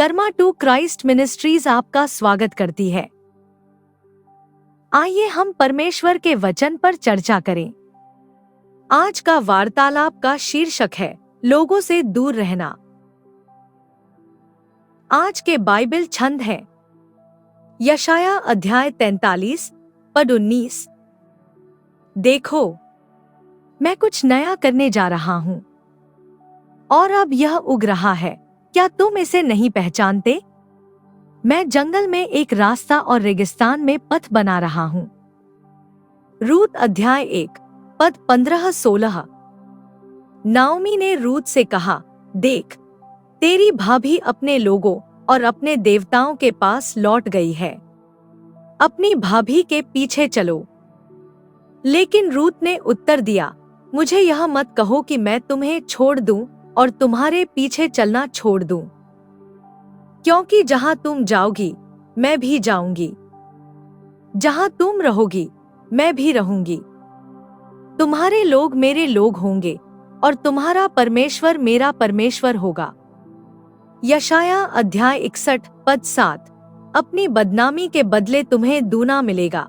Karma to Christ ministries आपका स्वागत करती है। आइए हम परमेश्वर के वचन पर चर्चा करें। आज का वार्तालाप का शीर्षक है लोगों से दूर रहना। आज के बाइबल छंद है यशाया अध्याय 43 पद 19। देखो, मैं कुछ नया करने जा रहा हूं और अब यह उग रहा है, क्या तुम इसे नहीं पहचानते? मैं जंगल में एक रास्ता और रेगिस्तान में पथ बना रहा हूं। रूत अध्याय 1 पद 15-16। नाओमी ने रूत से कहा, देख, तेरी भाभी अपने लोगों और अपने देवताओं के पास लौट गई है। अपनी भाभी के पीछे चलो। लेकिन रूत ने उत्तर दिया, मुझे यह मत कहो कि मैं तुम्हें छोड़ दूं और तुम्हारे पीछे चलना छोड़ दूं, क्योंकि जहां तुम जाओगी मैं भी जाऊंगी, जहां तुम रहोगी मैं भी रहूंगी। तुम्हारे लोग मेरे लोग होंगे और तुम्हारा परमेश्वर मेरा परमेश्वर होगा। यशाया अध्याय 61 पद 7। अपनी बदनामी के बदले तुम्हें दूना मिलेगा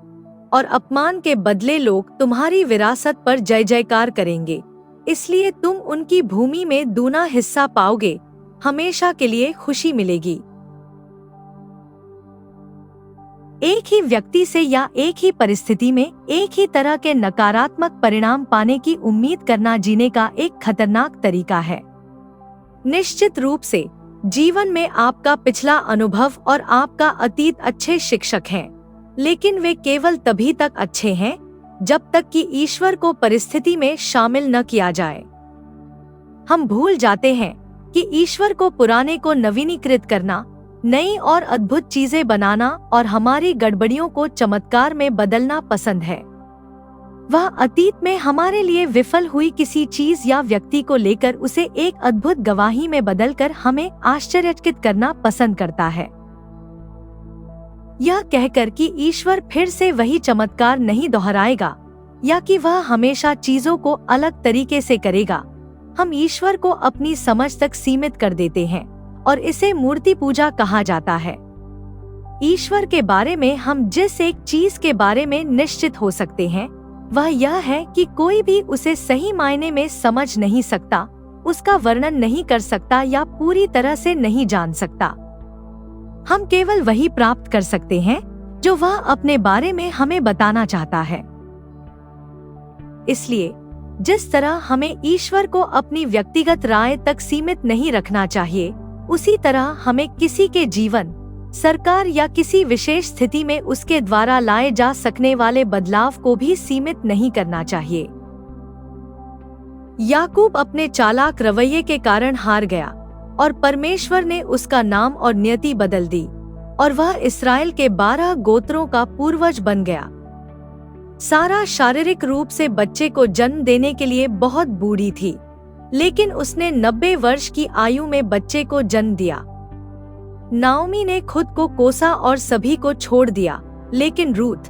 और अपमान के बदले लोग तुम्हारी विरासत पर जय जयकार करेंगे, इसलिए तुम उनकी भूमि में दूना हिस्सा पाओगे, हमेशा के लिए खुशी मिलेगी। एक ही व्यक्ति से या एक ही परिस्थिति में एक ही तरह के नकारात्मक परिणाम पाने की उम्मीद करना जीने का एक खतरनाक तरीका है। निश्चित रूप से जीवन में आपका पिछला अनुभव और आपका अतीत अच्छे शिक्षक हैं, लेकिन वे केवल तभी तक अच्छे हैं जब तक कि ईश्वर को परिस्थिति में शामिल न किया जाए। हम भूल जाते हैं कि ईश्वर को पुराने को नवीनीकृत करना, नई और अद्भुत चीजें बनाना और हमारी गड़बड़ियों को चमत्कार में बदलना पसंद है। वह अतीत में हमारे लिए विफल हुई किसी चीज या व्यक्ति को लेकर उसे एक अद्भुत गवाही में बदलकर हमें आश्चर्यचकित करना पसंद करता है। यह कहकर कि ईश्वर फिर से वही चमत्कार नहीं दोहराएगा या कि वह हमेशा चीजों को अलग तरीके से करेगा, हम ईश्वर को अपनी समझ तक सीमित कर देते हैं और इसे मूर्ति पूजा कहा जाता है। ईश्वर के बारे में हम जिस एक चीज के बारे में निश्चित हो सकते हैं वह यह है कि कोई भी उसे सही मायने में समझ नहीं सकता, उसका वर्णन नहीं कर सकता या पूरी तरह से नहीं जान सकता। हम केवल वही प्राप्त कर सकते हैं जो वह अपने बारे में हमें बताना चाहता है। इसलिए जिस तरह हमें ईश्वर को अपनी व्यक्तिगत राय तक सीमित नहीं रखना चाहिए, उसी तरह हमें किसी के जीवन, सरकार या किसी विशेष स्थिति में उसके द्वारा लाए जा सकने वाले बदलाव को भी सीमित नहीं करना चाहिए। याकूब अपने चालाक रवैये के कारण हार गया और परमेश्वर ने उसका नाम और नियति बदल दी और वह इस्राएल के 12 गोत्रों का पूर्वज बन गया। सारा शारीरिक रूप से बच्चे को जन्म देने के लिए बहुत बूढ़ी थी, लेकिन उसने 90 वर्ष की आयु में बच्चे को जन्म दिया। नाओमी ने खुद को कोसा और सभी को छोड़ दिया, लेकिन रूत,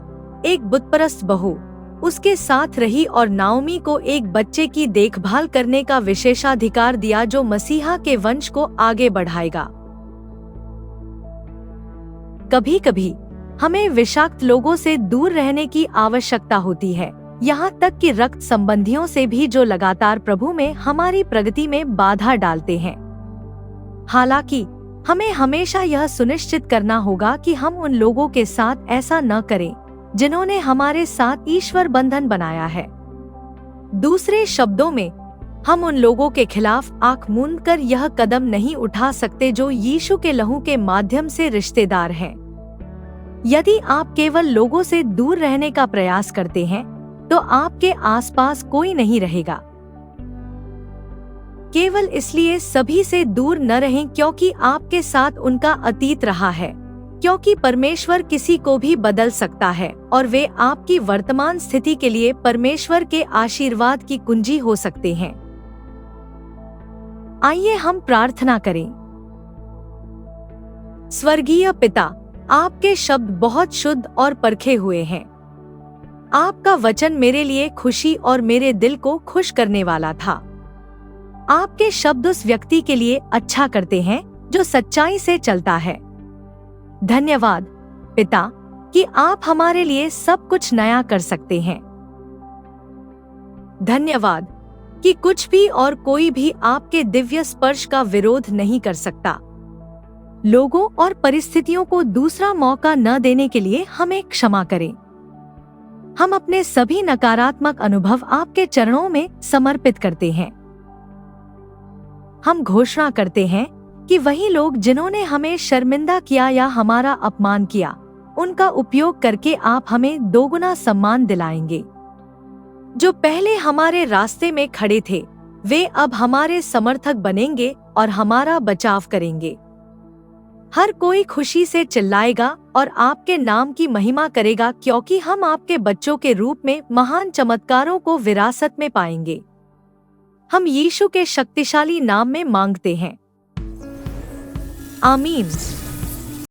एक बुतपरस्त बहू, उसके साथ रही और नाओमी को एक बच्चे की देखभाल करने का विशेषाधिकार दिया जो मसीहा के वंश को आगे बढ़ाएगा। कभी कभी हमें विषाक्त लोगों से दूर रहने की आवश्यकता होती है, यहाँ तक कि रक्त संबंधियों से भी जो लगातार प्रभु में हमारी प्रगति में बाधा डालते हैं। हालांकि हमें हमेशा यह सुनिश्चित करना होगा कि हम उन लोगों के साथ ऐसा न करें जिन्होंने हमारे साथ ईश्वर बंधन बनाया है। दूसरे शब्दों में, हम उन लोगों के खिलाफ आंख मूंद कर यह कदम नहीं उठा सकते जो यीशु के लहू के माध्यम से रिश्तेदार हैं। यदि आप केवल लोगों से दूर रहने का प्रयास करते हैं, तो आपके आसपास कोई नहीं रहेगा। केवल इसलिए सभी से दूर न रहें क्योंकि आपके साथ उनका अतीत रहा है, क्योंकि परमेश्वर किसी को भी बदल सकता है और वे आपकी वर्तमान स्थिति के लिए परमेश्वर के आशीर्वाद की कुंजी हो सकते हैं। आइए हम प्रार्थना करें। स्वर्गीय पिता, आपके शब्द बहुत शुद्ध और परखे हुए हैं। आपका वचन मेरे लिए खुशी और मेरे दिल को खुश करने वाला था। आपके शब्द उस व्यक्ति के लिए अच्छा करते हैं जो सच्चाई से चलता है। धन्यवाद पिता कि आप हमारे लिए सब कुछ नया कर सकते हैं। धन्यवाद कि कुछ भी और कोई भी आपके दिव्य स्पर्श का विरोध नहीं कर सकता। लोगों और परिस्थितियों को दूसरा मौका न देने के लिए हमें क्षमा करें। हम अपने सभी नकारात्मक अनुभव आपके चरणों में समर्पित करते हैं। हम घोषणा करते हैं कि वही लोग जिन्होंने हमें शर्मिंदा किया या हमारा अपमान किया, उनका उपयोग करके आप हमें दोगुना सम्मान दिलाएंगे। जो पहले हमारे रास्ते में खड़े थे, वे अब हमारे समर्थक बनेंगे और हमारा बचाव करेंगे। हर कोई खुशी से चिल्लाएगा और आपके नाम की महिमा करेगा, क्योंकि हम आपके बच्चों के रूप में महान चमत्कारों को विरासत में पाएंगे। हम यीशु के शक्तिशाली नाम में मांगते हैं, आमीन।